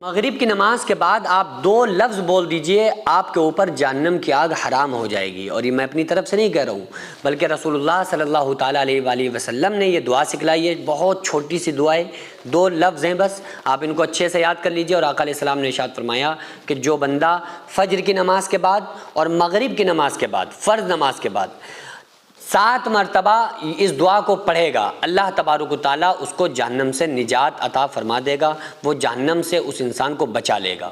مغرب کی نماز کے بعد آپ 2 لفظ بول دیجئے، آپ کے اوپر جہنم کی آگ حرام ہو جائے گی۔ اور یہ میں اپنی طرف سے نہیں کہہ رہا ہوں، بلکہ رسول اللہ صلی اللہ تعالیٰ علیہ وآلہ وسلم نے یہ دعا سکھلائی ہے۔ بہت چھوٹی سی دعا ہے، 2 لفظ ہیں بس، آپ ان کو اچھے سے یاد کر لیجئے۔ اور آقا علیہ السلام نے ارشاد فرمایا کہ جو بندہ فجر کی نماز کے بعد اور مغرب کی نماز کے بعد، فرض نماز کے بعد 7 مرتبہ اس دعا کو پڑھے گا، اللہ تبارک و تعالیٰ اس کو جہنم سے نجات عطا فرما دے گا، وہ جہنم سے اس انسان کو بچا لے گا۔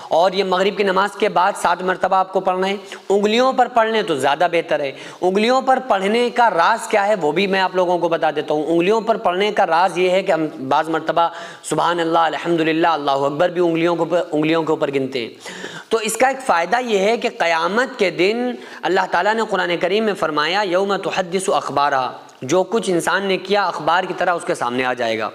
اور یہ مغرب کی نماز کے بعد 7 مرتبہ آپ کو پڑھنا ہے۔ انگلیوں پر پڑھ لیں تو زیادہ بہتر ہے۔ انگلیوں پر پڑھنے کا راز کیا ہے وہ بھی میں آپ لوگوں کو بتا دیتا ہوں۔ انگلیوں پر پڑھنے کا راز یہ ہے کہ ہم بعض مرتبہ سبحان اللہ، الحمدللہ، اللہ اکبر بھی انگلیوں کے اوپر گنتے ہیں۔ تو اس کا ایک فائدہ یہ ہے کہ قیامت کے دن اللہ تعالیٰ نے قرآن کریم میں فرمایا یوم تحدث اخبارہا، جو کچھ انسان نے کیا اخبار کی طرح اس کے سامنے آ جائے گا۔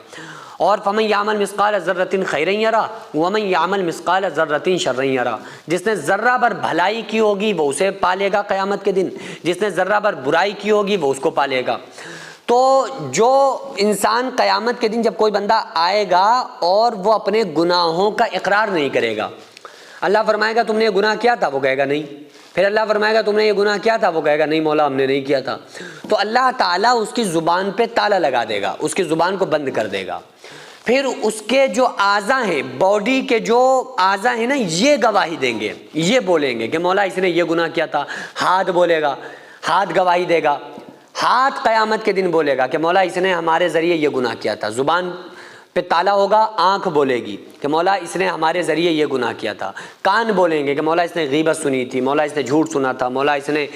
اور فمن یعمل مثقال ذرۃ خیرا یرہ ومن یعمل مثقال ذرۃ شرا یرہ، جس نے ذرہ بھر بھلائی کی ہوگی وہ اسے پالے گا قیامت کے دن، جس نے ذرہ بھر برائی کی ہوگی وہ اس کو پالے گا۔ تو جو انسان قیامت کے دن جب کوئی بندہ آئے گا اور وہ اپنے گناہوں کا اقرار نہیں کرے گا، اللہ فرمائے گا تم نے یہ گناہ کیا تھا، وہ کہے گا نہیں۔ پھر اللہ فرمائے گا تم نے یہ گناہ کیا تھا، وہ کہے گا نہیں مولا ہم نے نہیں کیا تھا۔ تو اللہ تعالیٰ اس کی زبان پہ تالا لگا دے گا، اس کی زبان کو بند کر دے گا۔ پھر اس کے جو اعضاء ہیں، باڈی کے جو اعضاء ہیں نا، یہ گواہی دیں گے، یہ بولیں گے کہ مولا اس نے یہ گناہ کیا تھا۔ ہاتھ بولے گا، ہاتھ گواہی دے گا، ہاتھ قیامت کے دن بولے گا کہ مولا اس نے ہمارے ذریعے یہ گناہ کیا تھا۔ زبان پہ تالا ہوگا، آنکھ بولے گی کہ مولا اس نے ہمارے ذریعے یہ گناہ کیا تھا۔ کان بولیں گے کہ مولا اس نے غیبت سنی تھی، مولا اس نے جھوٹ سنا تھا، مولا اس نے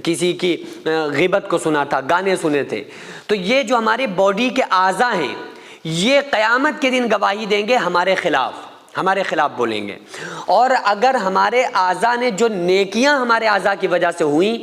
کسی کی غیبت کو سنا تھا، گانے سنے تھے۔ تو یہ جو ہماری باڈی کے اعضاء ہیں یہ قیامت کے دن گواہی دیں گے ہمارے خلاف بولیں گے۔ اور اگر ہمارے اعضاء نے جو نیکیاں ہمارے اعضاء کی وجہ سے ہوئیں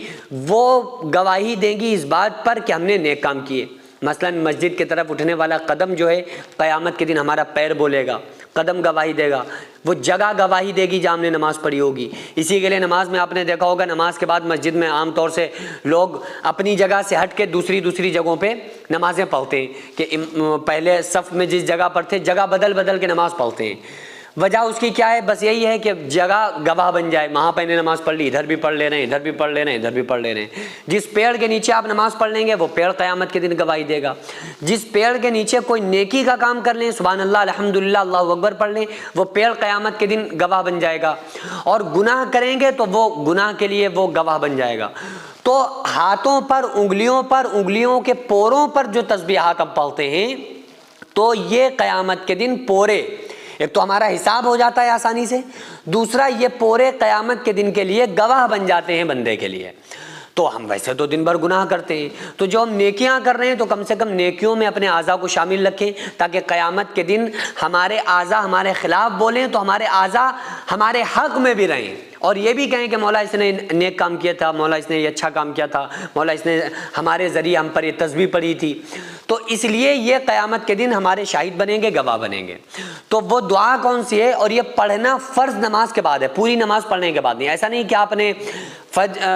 وہ گواہی دیں گی اس بات پر کہ ہم نے نیک کام کیے۔ مثلا مسجد کی طرف اٹھنے والا قدم جو ہے قیامت کے دن ہمارا پیر بولے گا، قدم گواہی دے گا، وہ جگہ گواہی دے گی جہاں ہم نے نماز پڑھی ہوگی۔ اسی کے لیے نماز میں آپ نے دیکھا ہوگا، نماز کے بعد مسجد میں عام طور سے لوگ اپنی جگہ سے ہٹ کے دوسری جگہوں پہ نمازیں پڑھتے ہیں کہ پہلے صف میں جس جگہ پر تھے جگہ بدل کے نماز پڑھتے ہیں۔ وجہ اس کی کیا ہے؟ بس یہی ہے کہ جگہ گواہ بن جائے، وہاں پہ نے نماز پڑھ لی، ادھر بھی پڑھ لے رہے ہیں، ادھر بھی پڑھ لے رہے ہیں، ادھر بھی پڑھ لے رہے ہیں۔ جس پیڑ کے نیچے آپ نماز پڑھ لیں گے وہ پیڑ قیامت کے دن گواہی دے گا۔ جس پیڑ کے نیچے کوئی نیکی کا کام کر لیں، سبحان اللہ، الحمدللہ، اللہ اکبر پڑھ لیں، وہ پیڑ قیامت کے دن گواہ بن جائے گا۔ اور گناہ کریں گے تو وہ گناہ کے لیے وہ گواہ بن جائے گا۔ تو ہاتھوں پر، انگلیوں کے پوروں پر جو تسبیحات ہم پڑھتے ہیں تو یہ قیامت کے دن پورے، ایک تو ہمارا حساب ہو جاتا ہے آسانی سے، دوسرا یہ پورے قیامت کے دن کے لیے گواہ بن جاتے ہیں بندے کے لیے۔ تو ہم ویسے تو دن بھر گناہ کرتے ہیں، تو جو ہم نیکیاں کر رہے ہیں تو کم سے کم نیکیوں میں اپنے اعضاء کو شامل رکھیں تاکہ قیامت کے دن ہمارے اعضاء ہمارے خلاف بولیں تو ہمارے اعضاء ہمارے حق میں بھی رہیں، اور یہ بھی کہیں کہ مولا اس نے نیک کام کیا تھا، مولا اس نے یہ اچھا کام کیا تھا، مولا اس نے ہمارے ذریعے ہم پر یہ تسبیح پڑھی تھی۔ تو اس لیے یہ قیامت کے دن ہمارے شاہد بنیں گے، گواہ بنیں گے۔ تو وہ دعا کون سی ہے؟ اور یہ پڑھنا فرض نماز کے بعد ہے، پوری نماز پڑھنے کے بعد نہیں۔ ایسا نہیں کہ آپ نے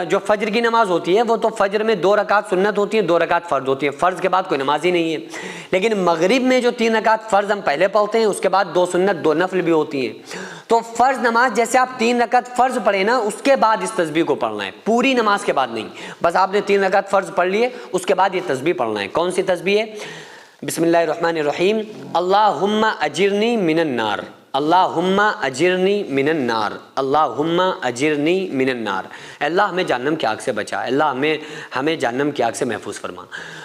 جو فجر کی نماز ہوتی ہے وہ تو فجر میں 2 رکعت سنت ہوتی ہیں، 2 رکعت فرض ہوتی ہیں، فرض کے بعد کوئی نماز ہی نہیں ہے۔ لیکن مغرب میں جو 3 رکعت فرض ہم پہلے پڑھتے ہیں اس کے بعد 2 سنت 2 نفل بھی ہوتی ہیں۔ تو فرض نماز جیسے آپ 3 رکعت فرض پڑھے نا، اس کے بعد اس تسبیح کو پڑھنا ہے، پوری نماز کے بعد نہیں۔ بس آپ نے 3 رکعت فرض پڑھ لیے، اس کے بعد یہ تسبیح پڑھنا ہے۔ کون سی تسبیح ہے؟ بسم اللہ الرحمن الرحیم، اللہم اجرنی من النار، اللہم اجرنی من النار، اللہم اجرنی من النار۔ اللہ ہمیں جہنم کی آگ سے بچا، اللہ ہمیں جہنم کی آگ سے محفوظ فرما۔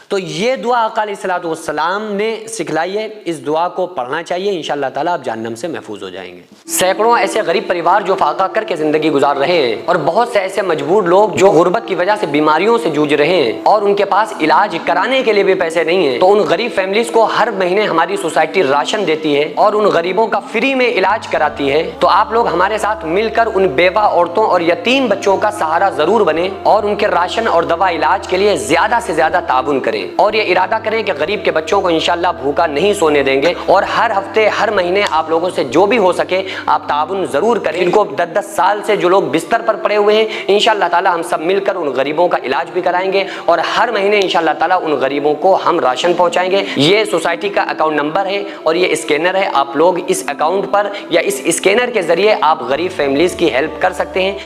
تو یہ دعا آقا علیہ الصلوۃ والسلام نے سکھلائی ہے، اس دعا کو پڑھنا چاہیے، انشاءاللہ تعالیٰ آپ جہنم سے محفوظ ہو جائیں گے۔ سینکڑوں ایسے غریب پریوار جو فاقہ کر کے زندگی گزار رہے ہیں، اور بہت سے ایسے مجبور لوگ جو غربت کی وجہ سے بیماریوں سے جوجھ رہے ہیں اور ان کے پاس علاج کرانے کے لیے بھی پیسے نہیں ہیں، تو ان غریب فیملیز کو ہر مہینے ہماری سوسائٹی راشن دیتی ہے اور ان غریبوں کا فری میں علاج کراتی ہے۔ تو آپ لوگ ہمارے ساتھ مل کر ان بیوہ عورتوں اور یتیم بچوں کا سہارا ضرور بنیں اور ان کے راشن اور دوا علاج کے لیے زیادہ سے زیادہ تعاون کریں، اور یہ ارادہ کریں کہ غریب کے بچوں کو انشاءاللہ بھوکا نہیں سونے دیں گے، اور ہر ہفتے ہر مہینے آپ لوگوں سے جو بھی ہو سکے آپ تعاون ضرور کریں۔ ان کو 10 سال سے جو لوگ بستر پر پڑے ہوئے ہیں انشاءاللہ تعالی ہم سب مل کر ان غریبوں کا علاج بھی کرائیں گے، اور ہر مہینے انشاءاللہ تعالی ان غریبوں کو ہم راشن پہنچائیں گے۔ یہ سوسائٹی کا اکاؤنٹ نمبر ہے اور یہ اسکینر ہے، آپ لوگ اس اکاؤنٹ اکاؤنٹ پر یا اس اسکینر کے ذریعے آپ غریب فیملیز کی ہیلپ کر سکتے ہیں۔